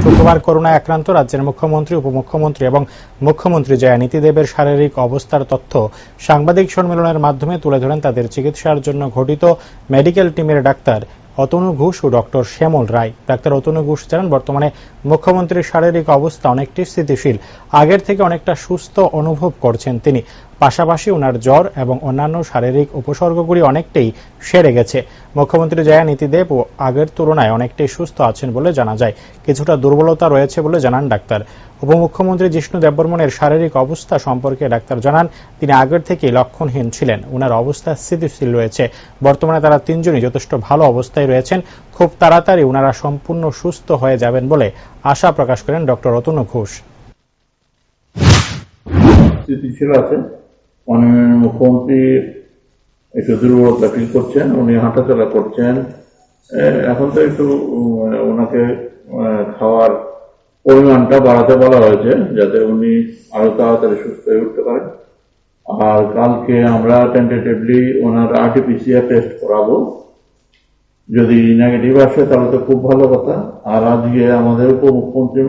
শুক্রবার করোনায় আক্রান্ত রাজ্যের মুখ্যমন্ত্রী, উপমুখ্যমন্ত্রী এবং মুখ্যমন্ত্রী জয়ানিতি দেবের শারীরিক অবস্থার তথ্য সাংবাদিক সম্মেলনের মাধ্যমে তুলে ধরেন তাদের চিকিৎসার জন্য গঠিত মেডিকেল টিমের ডাক্তার অতনু ঘোষ ও ডক্টর শ্যামল রায়। ডাক্তার অতনু ঘোষ জানান, বর্তমানে মুখ্যমন্ত্রীর শারীরিক অবস্থা অনেকটি স্থিতিশীল, আগের থেকে অনেকটা সুস্থ অনুভব করছেন তিনি। পাশাপাশি ওনার জ্বর এবং অন্যান্য শারীরিক উপসর্গগুলি অনেকটাই সেরে গেছে। মুখ্যমন্ত্রী জয়ানিতি দেব ও আগের তুলনায় অনেকটাই সুস্থ আছেন বলে জানা যায়। কিছুটা দুর্বলতা রয়েছে বলে জানান ডাক্তার। উপমুখ্যমন্ত্রী জিষ্ণু দেববর্মনের শারীরিক অবস্থা সম্পর্কে ডাক্তার জানান, তিনি আগের থেকেই লক্ষণহীন ছিলেন, ওনার অবস্থা স্থিতিশীল রয়েছে। বর্তমানে তারা তিনজনই যথেষ্ট ভালো অবস্থায় রয়েছেন। খুব তাড়াতাড়ি ওনারা সম্পূর্ণ সুস্থ হয়ে যাবেন বলে আশা প্রকাশ করেন ডক্টর অতনু ঘোষ। স্থিতিশীল আছে, মাননীয় মুখ্যমন্ত্রী একটু দুর্বলতা ফিল করছেন, উনি হাঁটাচলা করছেন। এখন তো একটু ওনাকে খাওয়ার পরিমাণটা বাড়াতে বলা হয়েছে, যাতে উনি আরো তাড়াতাড়ি সুস্থ হয়ে উঠতে পারেন। আর কালকে আমরা টেন্টেটিভলি ওনার আরটিপিসিআর টেস্ট করাবো, যদি নেগেটিভ আসে তাহলে তো খুব ভালো কথা। আর আজকে আমাদের উপমুখ্যমন্ত্রী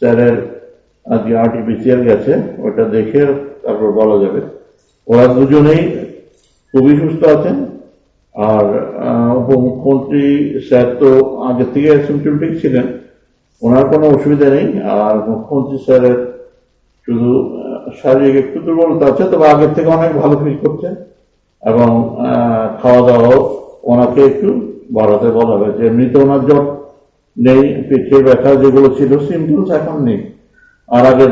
স্যারের আজকে আরটিপিসিআর গেছে, ওটা দেখে তারপর বলা যাবে। ওরা দুজনেই খুবই সুস্থ আছেন। আর উপমুখ্যমন্ত্রী স্যার তো আগে থেকে সিমটমেটিক ছিলেন, ওনার কোনো অসুবিধা নেই। আর মুখ্যমন্ত্রী স্যারের শুধু শারীরিক একটু দুর্বলতা আছে, তবে আগের থেকে অনেক ভালো ফিল করছেন। এবং খাওয়া দাওয়াও ওনাকে একটু বাড়াতে বলা হয়েছে। এমনিতে ওনার জ্বর নেই, পেটের ব্যথা যেগুলো ছিল সিমটমস এখন নেই। আর আগের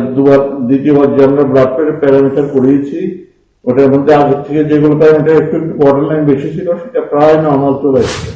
দ্বিতীয়বার যে আমরা ব্লাড প্যারামিটার করিয়েছি, ওটার মধ্যে আগের থেকে যেগুলো প্যারামিটার একটু বর্ডার লাইন বেশি ছিল, সেটা প্রায় নর্মাল চলে এসেছে।